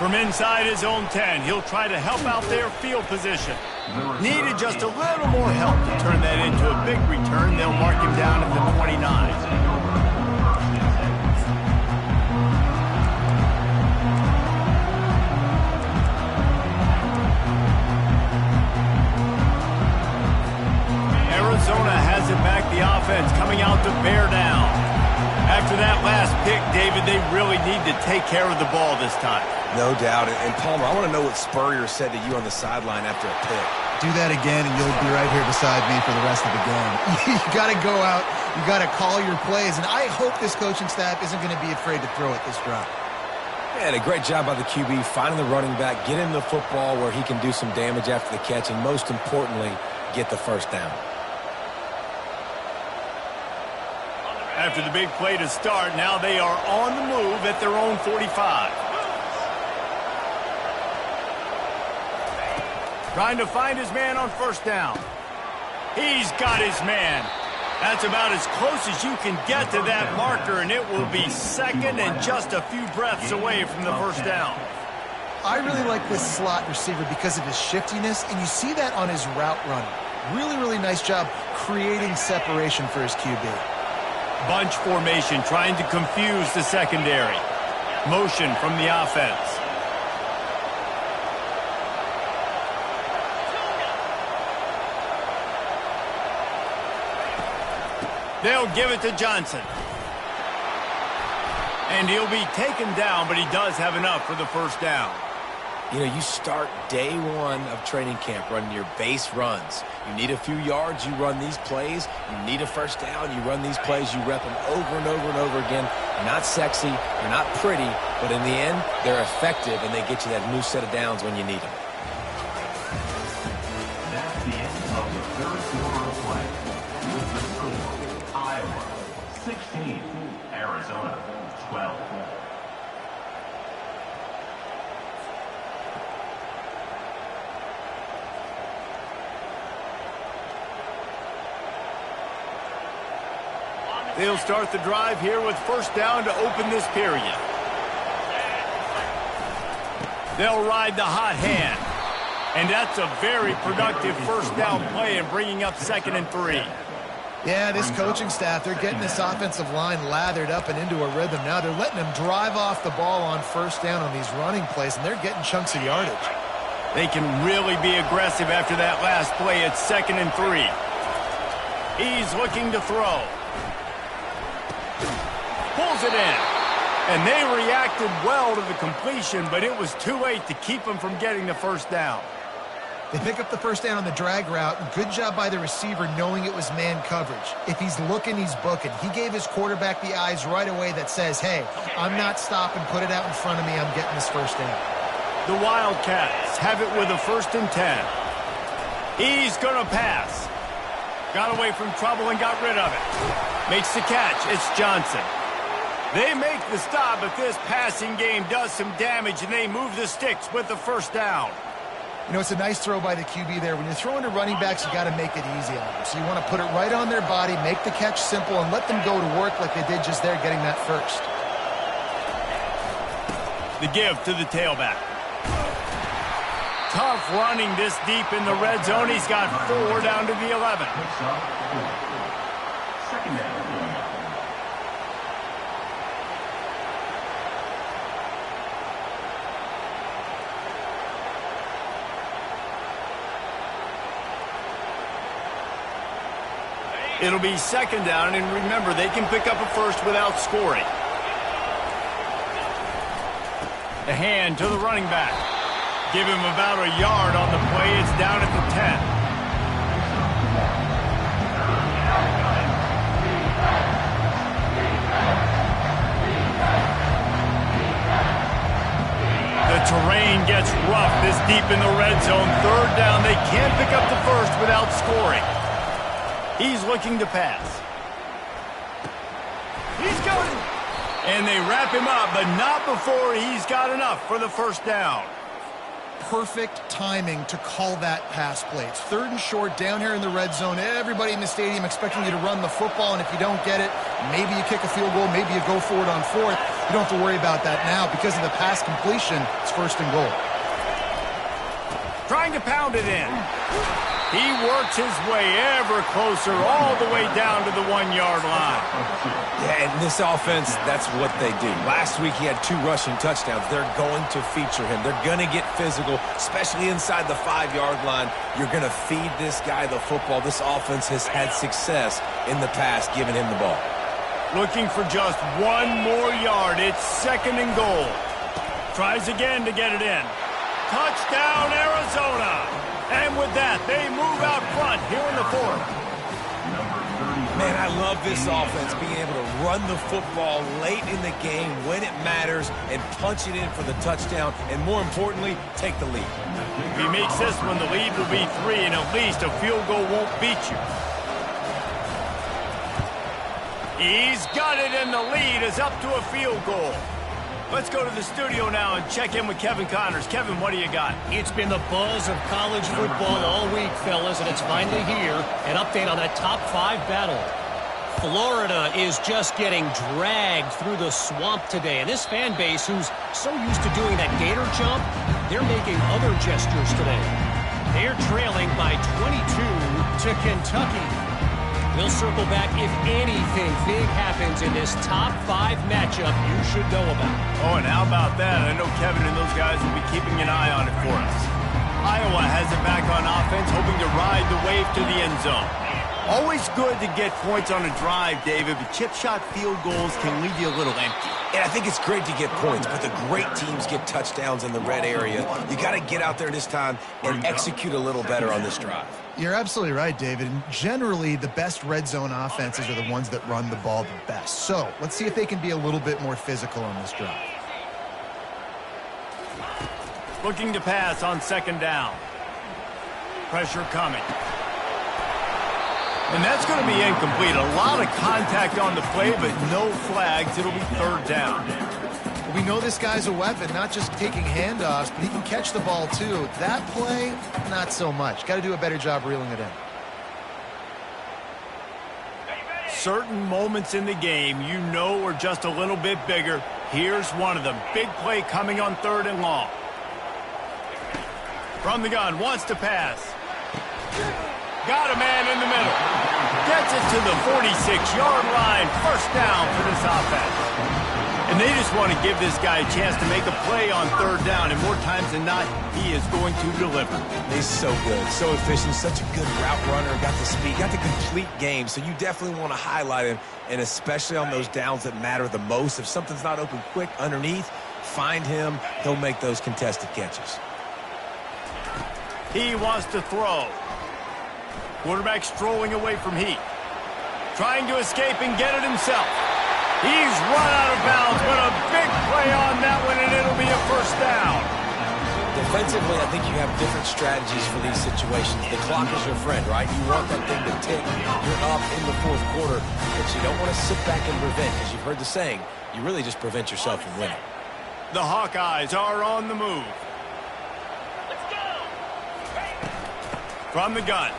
From inside his own 10, he'll try to help out their field position. Needed just a little more help to turn that into a big return. They'll mark him down at the 29. Arizona has it back, the offense coming out to bear down. After that last pick, David, they really need to take care of the ball this time. No doubt. And Palmer, I want to know what Spurrier said to you on the sideline after a pick. Do that again, and you'll be right here beside me for the rest of the game. You got to go out. You got to call your plays, and I hope this coaching staff isn't going to be afraid to throw it this drive. Yeah, a great job by the QB, finding the running back, get him the football where he can do some damage after the catch, and most importantly, get the first down. After the big play to start, now they are on the move at their own 45. Trying to find his man on first down. He's got his man. That's about as close as you can get to that marker, and it will be second and just a few breaths away from the first down. I really like this slot receiver because of his shiftiness, and you see that on his route running. Really, really nice job creating separation for his QB. Bunch formation, trying to confuse the secondary. Motion from the offense. They'll give it to Johnson. And he'll be taken down, but he does have enough for the first down. You know, you start day one of training camp running your base runs. You need a few yards, you run these plays. You need a first down, you run these plays. You rep them over and over and over again. They're not sexy, they're not pretty, but in the end, they're effective, and they get you that new set of downs when you need them. That's the end of the third quarter of play. With the score, Iowa 16, Arizona 12. They'll start the drive here with first down to open this period. They'll ride the hot hand. And that's a very productive first down play and bringing up 2nd and 3. Yeah, this coaching staff, they're getting this offensive line lathered up and into a rhythm. Now they're letting them drive off the ball on first down on these running plays, and they're getting chunks of yardage. They can really be aggressive after that last play at 2nd and 3. He's looking to throw. Pulls it in. And they reacted well to the completion, but it was too late to keep them from getting the first down. They pick up the first down on the drag route. Good job by the receiver knowing it was man coverage. If he's looking, he's booking. He gave his quarterback the eyes right away that says, hey, I'm not stopping. Put it out in front of me. I'm getting this first down. The Wildcats have it with a 1st and 10. He's going to pass. Got away from trouble and got rid of it. Makes the catch. It's Johnson. They make the stop, but this passing game does some damage, and they move the sticks with the first down. You know, it's a nice throw by the QB there. When you're throwing to running backs, you got to make it easy on them. So you want to put it right on their body, make the catch simple, and let them go to work like they did just there getting that first. The give to the tailback. Tough running this deep in the red zone. He's got 4 down to the 11. Second down. It'll be 2nd down, and remember, they can pick up a first without scoring. The hand to the running back. Give him about a yard on the play. It's down at the 10. The terrain gets rough this deep in the red zone. 3rd down. They can't pick up the first without scoring. He's looking to pass. He's going. And they wrap him up, but not before he's got enough for the first down. Perfect timing to call that pass play. It's 3rd and short down here in the red zone. Everybody in the stadium expecting you to run the football, and if you don't get it, maybe you kick a field goal, maybe you go for it on 4th. You don't have to worry about that now. Because of the pass completion, it's 1st and goal. Trying to pound it in. He works his way ever closer all the way down to the 1-yard line. Yeah, and this offense, that's what they do. Last week he had 2 rushing touchdowns. They're going to feature him. They're going to get physical, especially inside the 5-yard line. You're going to feed this guy the football. This offense has had success in the past giving him the ball. Looking for just 1 more yard. It's 2nd and goal. Tries again to get it in. Touchdown, Arizona. And with that, they move out front here in the 4th. Man, I love this offense, being able to run the football late in the game when it matters and punch it in for the touchdown, and more importantly, take the lead. If he makes this one, the lead will be 3, and at least a field goal won't beat you. He's got it, and the lead is up to a field goal. Let's go to the studio now and check in with Kevin Connors. Kevin, what do you got? It's been the buzz of college football all week, fellas, and it's finally here. An update on that top 5 battle. Florida is just getting dragged through the swamp today. And this fan base, who's so used to doing that gator jump, they're making other gestures today. They're trailing by 22 to Kentucky. We'll circle back if anything big happens in this top 5 matchup you should know about. Oh, and how about that? I know Kevin and those guys will be keeping an eye on it for us. Iowa has it back on offense, hoping to ride the wave to the end zone. Always good to get points on a drive, David, but chip shot field goals can leave you a little empty. And I think it's great to get points, but the great teams get touchdowns in the red area. You got to get out there this time and execute a little better on this drive. You're absolutely right, David. And generally, the best red zone offenses are the ones that run the ball the best. So let's see if they can be a little bit more physical on this drive. Looking to pass on 2nd down. Pressure coming. And that's going to be incomplete. A lot of contact on the play, but no flags. It'll be 3rd down. We know this guy's a weapon, not just taking handoffs, but he can catch the ball too. That play, not so much. Got to do a better job reeling it in. Certain moments in the game you know are just a little bit bigger. Here's one of them. Big play coming on 3rd and long. From the gun, wants to pass. Got a man in the middle. Gets it to the 46-yard line. 1st down for this offense. And they just want to give this guy a chance to make a play on 3rd down, and more times than not, he is going to deliver. He's so good, so efficient, such a good route runner, got the speed, got the complete game, so you definitely want to highlight him, and especially on those downs that matter the most. If something's not open quick underneath, find him. He'll make those contested catches. He wants to throw. Quarterback strolling away from Heat. Trying to escape and get it himself. He's run out of bounds, but a big play on that one, and it'll be a 1st down. Defensively, I think you have different strategies for these situations. The clock is your friend, right? You want that thing to tick. You're up in the 4th quarter, but you don't want to sit back and prevent, because you've heard the saying, you really just prevent yourself from winning. The Hawkeyes are on the move. Let's go! From the gun.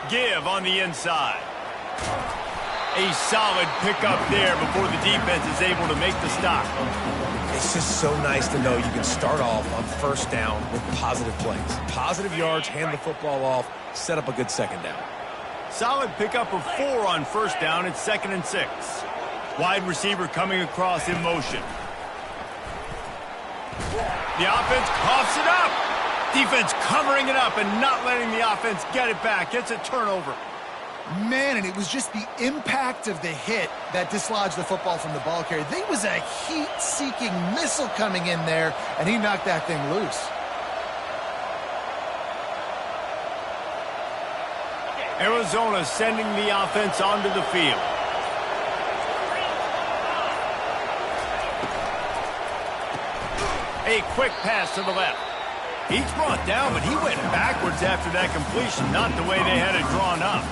Give on the inside. A solid pickup there before the defense is able to make the stop. It's just so nice to know you can start off on 1st down with positive plays. Positive yards, hand the football off, set up a good 2nd down. Solid pickup of 4 on 1st down. It's 2nd and 6. Wide receiver coming across in motion. The offense coughs it up. Defense covering it up and not letting the offense get it back. It's a turnover. Man, and it was just the impact of the hit that dislodged the football from the ball carrier. There was a heat-seeking missile coming in there, and he knocked that thing loose. Arizona sending the offense onto the field. A quick pass to the left. He's brought down, but he went backwards after that completion, not the way they had it drawn up.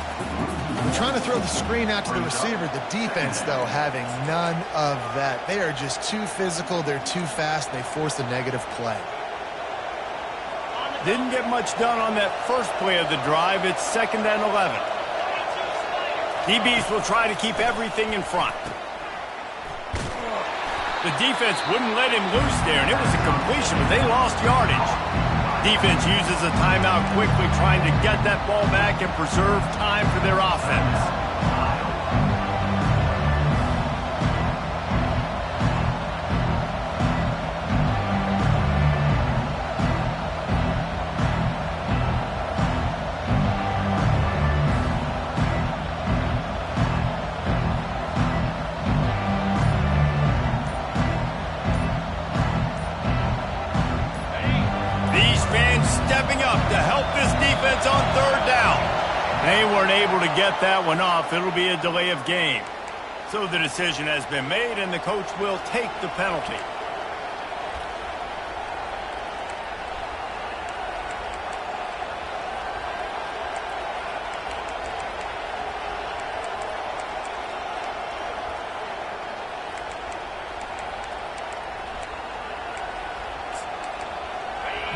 trying to throw the screen out to the receiver. The defense, though, having none of that. They are just too physical. They're too fast. They force a negative play. Didn't get much done on that first play of the drive. It's 2nd and 11. DBs will try to keep everything in front. The defense wouldn't let him loose there, and it was a completion, but they lost yardage. Defense uses a timeout quickly, trying to get that ball back and preserve time for their offense. Stepping up to help this defense on 3rd down. They weren't able to get that one off. It'll be a delay of game. So the decision has been made, and the coach will take the penalty.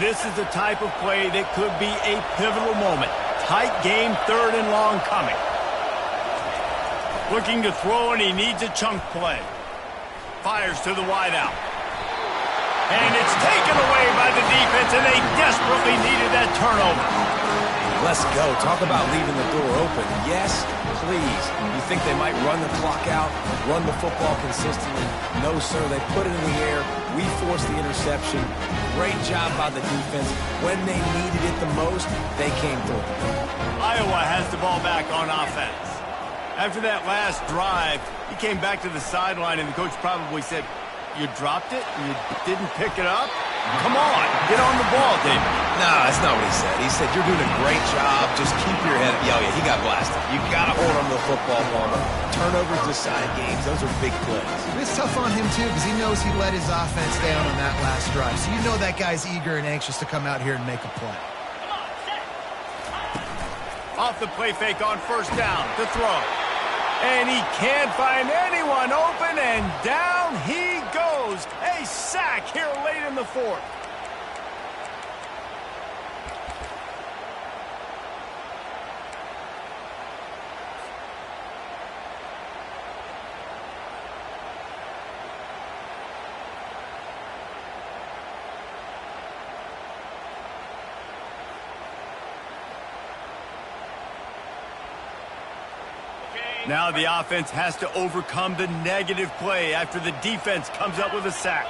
This is the type of play that could be a pivotal moment. Tight game, 3rd and long coming. Looking to throw, and he needs a chunk play. Fires to the wideout. And it's taken away by the defense, and they desperately needed that turnover. Let's go. Talk about leaving the door open. Yes, please. You think they might run the clock out, run the football consistently? No, sir. They put it in the air. We forced the interception. Great job by the defense. When they needed it the most, they came through. Iowa has the ball back on offense. After that last drive, he came back to the sideline, and the coach probably said, "You dropped it? You didn't pick it up? Come on, get on the ball, David." No, that's not what he said. He said, "You're doing a great job. Just keep your head up." Yeah, he got blasted. You got to hold on to the football, Palmer. Turnovers decide games. Those are big plays. It's tough on him, too, because he knows he let his offense down on that last drive. So you know that guy's eager and anxious to come out here and make a play. Off the play fake on 1st down to throw. And he can't find anyone open, and down he goes. A sack here late in the 4th. Now the offense has to overcome the negative play after the defense comes up with a sack.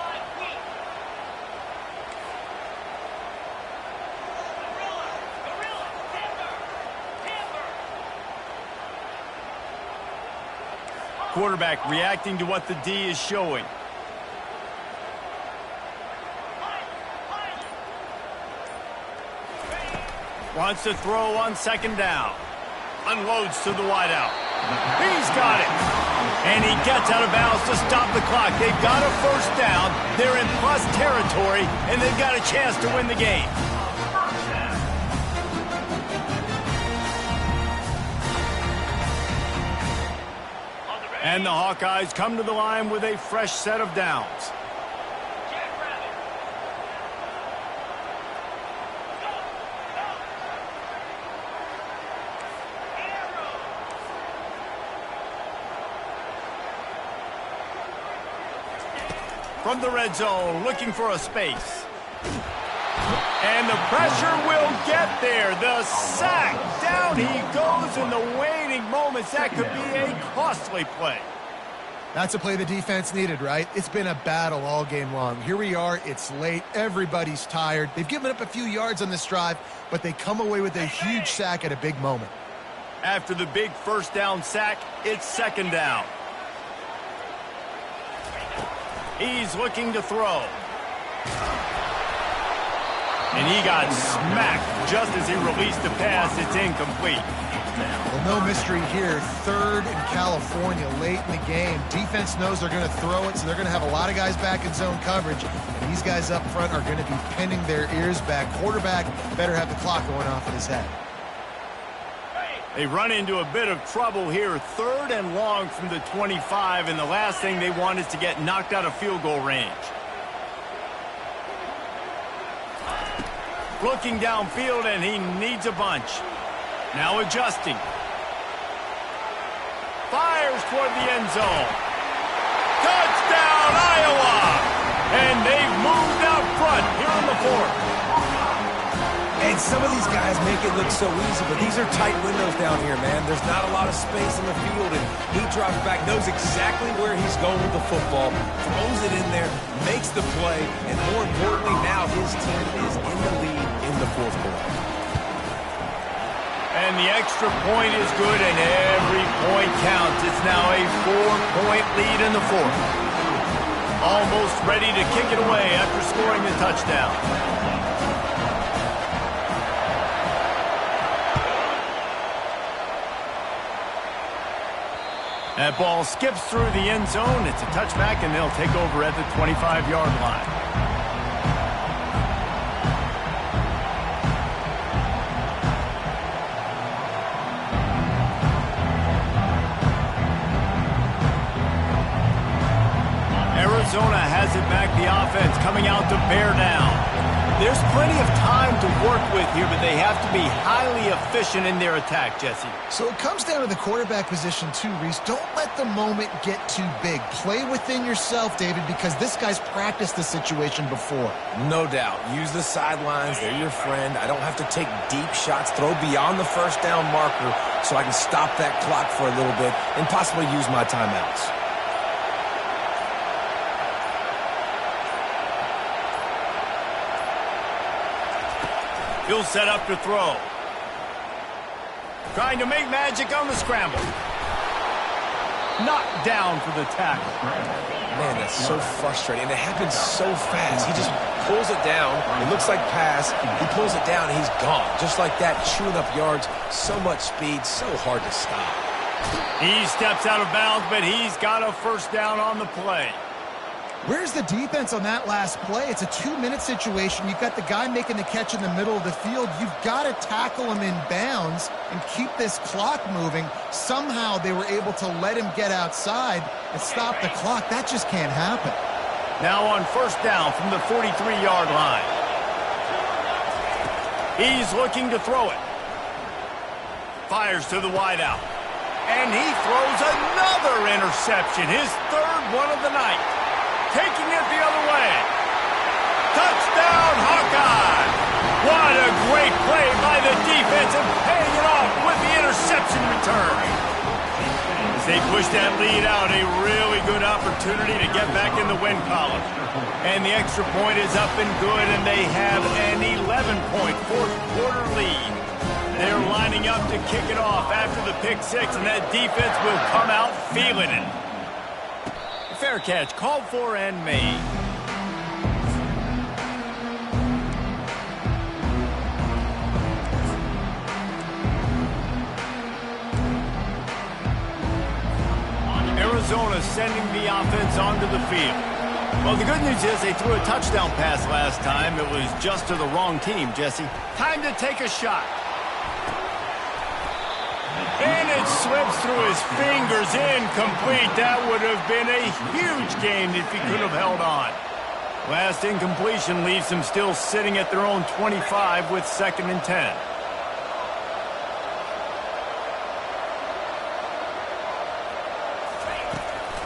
Quarterback reacting to what the D is showing. Wants to throw on 2nd down. Unloads to the wideout. He's got it. And he gets out of bounds to stop the clock. They've got a 1st down. They're in plus territory, and they've got a chance to win the game. And the Hawkeyes come to the line with a fresh set of downs. From the red zone, looking for a space. And the pressure will get there. The sack. Down he goes in the waiting moments. That could be a costly play. That's a play the defense needed, right? It's been a battle all game long. Here we are. It's late. Everybody's tired. They've given up a few yards on this drive, but they come away with a huge sack at a big moment. After the big 1st down sack, it's 2nd down. He's looking to throw. And he got smacked just as he released the pass. It's incomplete. Well, no mystery here. 3rd in California late in the game. Defense knows they're going to throw it, so they're going to have a lot of guys back in zone coverage. And these guys up front are going to be pinning their ears back. Quarterback better have the clock going off in his head. They run into a bit of trouble here, 3rd and long from the 25, and the last thing they want is to get knocked out of field goal range. Looking downfield, and he needs a bunch. Now adjusting. Fires toward the end zone. Touchdown, Iowa! And they've moved out front here in the 4th. And some of these guys make it look so easy, but these are tight windows down here, man. There's not a lot of space in the field, and he drops back, knows exactly where he's going with the football, throws it in there, makes the play, and more importantly, now his team is in the lead in the 4th quarter. And the extra point is good, and every point counts. It's now a 4-point lead in the 4th. Almost ready to kick it away after scoring the touchdown. That ball skips through the end zone. It's a touchback, and they'll take over at the 25-yard line. Arizona has it back, the offense coming out to bear down. There's plenty of time to work with here, but they have to be highly efficient in their attack, Jesse. So it comes down to the quarterback position too, Reese. Don't let the moment get too big. Play within yourself, David, because this guy's practiced the situation before. No doubt. Use the sidelines. They're your friend. I don't have to take deep shots, throw beyond the first down marker so I can stop that clock for a little bit and possibly use my timeouts. He'll set up to throw. Trying to make magic on the scramble. Knocked down for the tackle. Man, that's so frustrating. And it happens so fast. He just pulls it down. It looks like pass. He pulls it down, and he's gone. Just like that, chewing up yards. So much speed, so hard to stop. He steps out of bounds, but he's got a first down on the play. Where's the defense on that last play? It's a 2-minute situation. You've got the guy making the catch in the middle of the field. You've got to tackle him in bounds and keep this clock moving. Somehow they were able to let him get outside and stop the clock. That just can't happen. Now on first down from the 43-yard line. He's looking to throw it. Fires to the wideout. And he throws another interception, his 3rd one of the night. Taking it the other way. Touchdown, Hawkeye! What a great play by the defense and paying it off with the interception return. As they push that lead out, a really good opportunity to get back in the win column. And the extra point is up and good, and they have an 11-point 4th quarter lead. They're lining up to kick it off after the pick 6, and that defense will come out feeling it. Fair catch, called for and made. Arizona sending the offense onto the field. Well, the good news is they threw a touchdown pass last time. It was just to the wrong team, Jesse. Time to take a shot. And it slips through his fingers, incomplete. That would have been a huge gain if he could have held on. Last incompletion leaves them still sitting at their own 25 with 2nd and 10.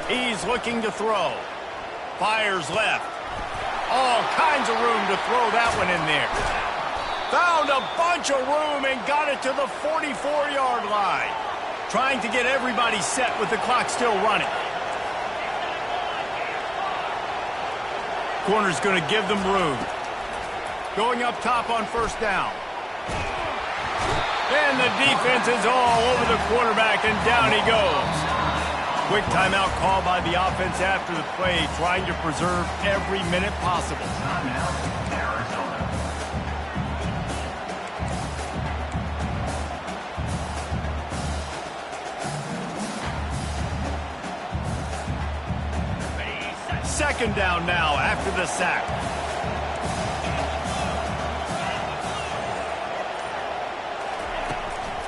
He's looking to throw. Fires left. All kinds of room to throw that one in there. Found a bunch of room and got it to the 44-yard line. Trying to get everybody set with the clock still running. Corner's going to give them room. Going up top on first down. And the defense is all over the quarterback, and down he goes. Quick timeout call by the offense after the play, trying to preserve every minute possible. Timeout, Arizona. Second down now after the sack.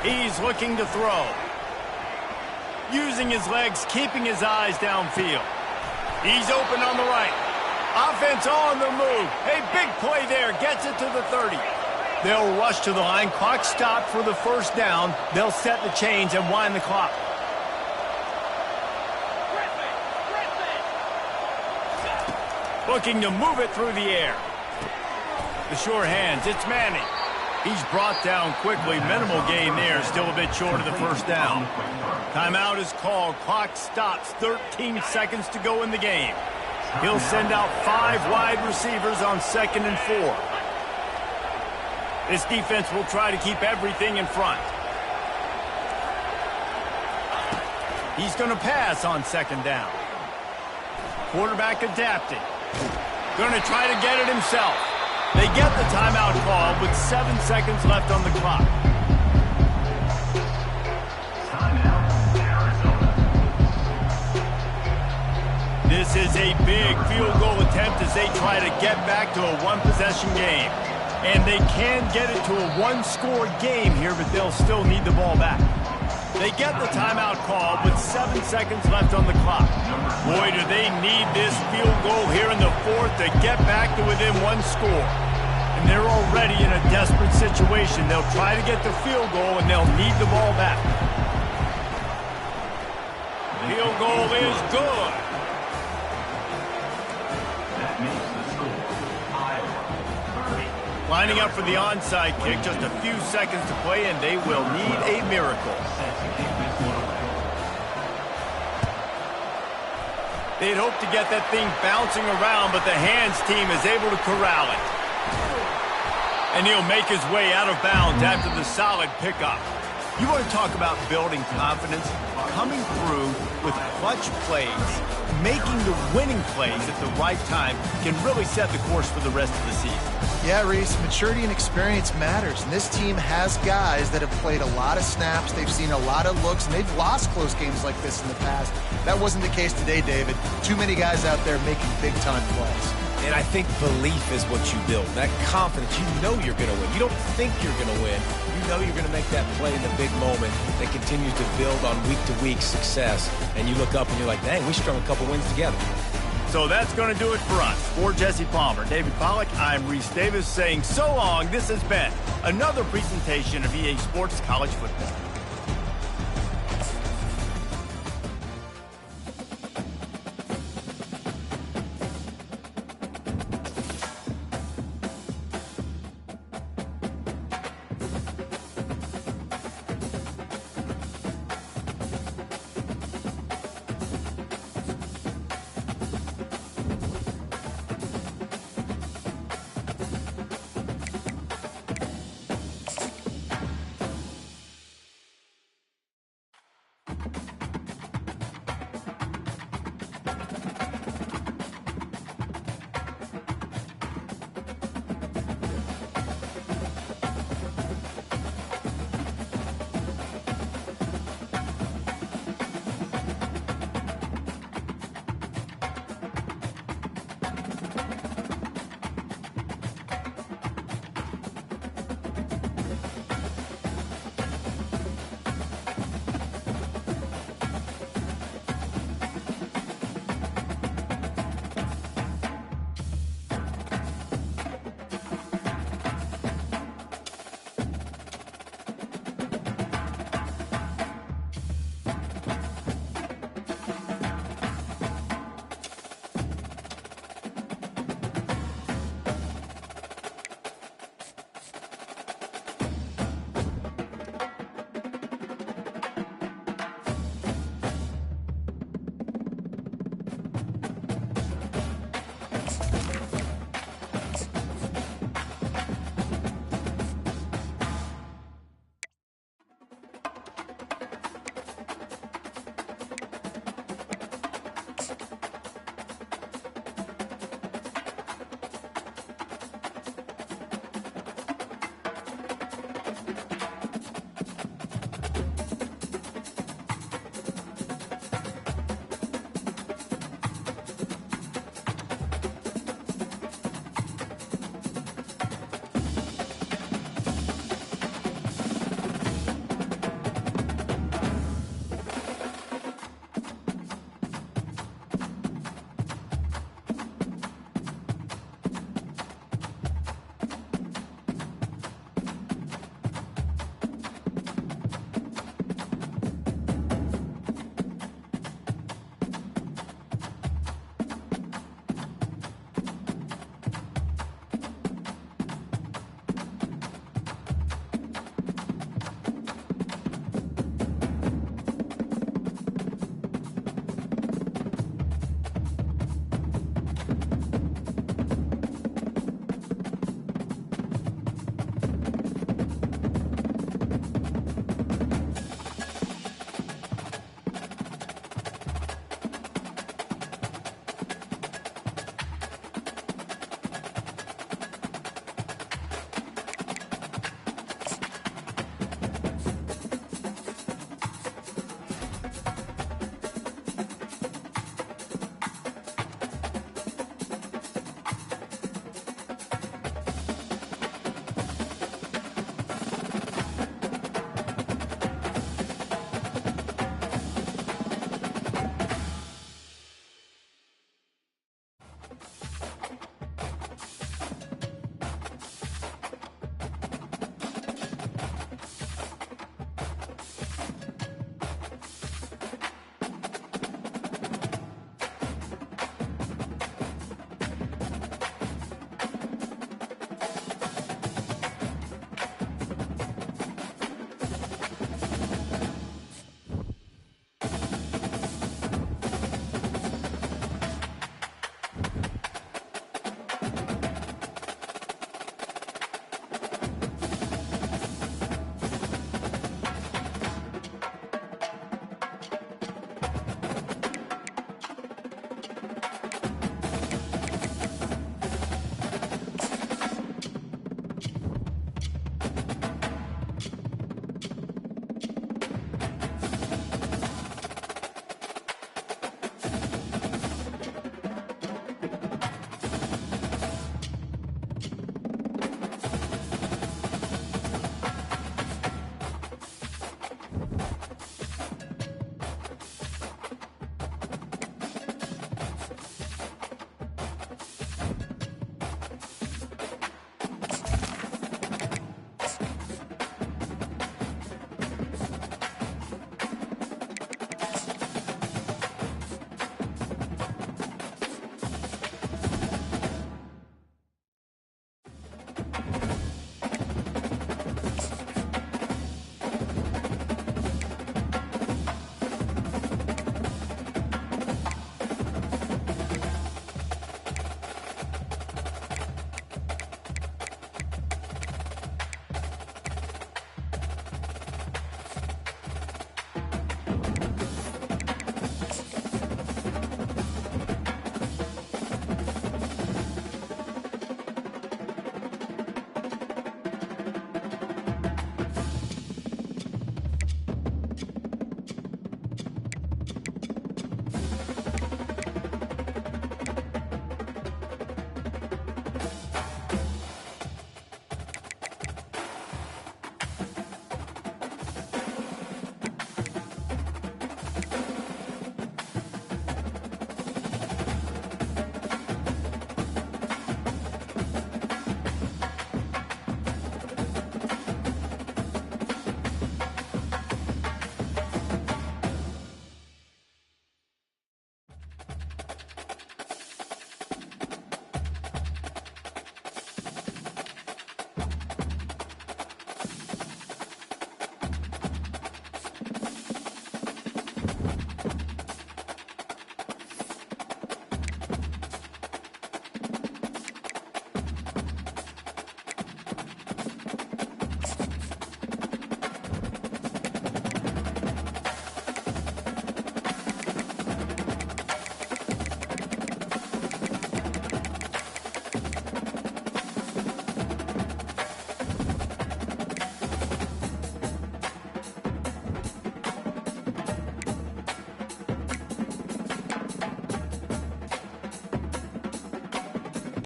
He's looking to throw. Using his legs, keeping his eyes downfield. He's open on the right. Offense on the move. A big play there. Gets it to the 30. They'll rush to the line. Clock stopped for the first down. They'll set the chains and wind the clock. Looking to move it through the air. The sure hands. It's Manning. He's brought down quickly. Minimal gain there. Still a bit short of the first down. Timeout is called. Clock stops. 13 seconds to go in the game. He'll send out 5 wide receivers on 2nd and 4. This defense will try to keep everything in front. He's going to pass on 2nd down. Quarterback adapting. Going to try to get it himself. They get the timeout call with 7 seconds left on the clock. Timeout, Arizona. This is a big field goal attempt as they try to get back to a one-possession game. And they can get it to a one-score game here, but they'll still need the ball back. They get the timeout call with 7 seconds left on the clock. Boy, do they need this field goal here in the 4th to get back to within 1 score. And they're already in a desperate situation. They'll try to get the field goal, and they'll need the ball back. Field goal is good. That makes the score Iowa 30. Lining up for the onside kick, just a few seconds to play, and they will need a miracle. Set to kick this one away. They'd hope to get that thing bouncing around, but the hands team is able to corral it. And he'll make his way out of bounds after the solid pickup. You want to talk about building confidence? Coming through with clutch plays, making the winning plays at the right time can really set the course for the rest of the season. Yeah, Reese, maturity and experience matters, and this team has guys that have played a lot of snaps, they've seen a lot of looks, and they've lost close games like this in the past. That wasn't the case today, David. Too many guys out there making big-time plays. And I think belief is what you build. That confidence, you know you're going to win. You don't think you're going to win. You know you're going to make that play in the big moment that continues to build on week-to-week success. And you look up and you're like, dang, we strung a couple wins together. So that's going to do it for us. For Jesse Palmer, David Pollack, I'm Reese Davis saying so long. This has been another presentation of EA Sports College Football.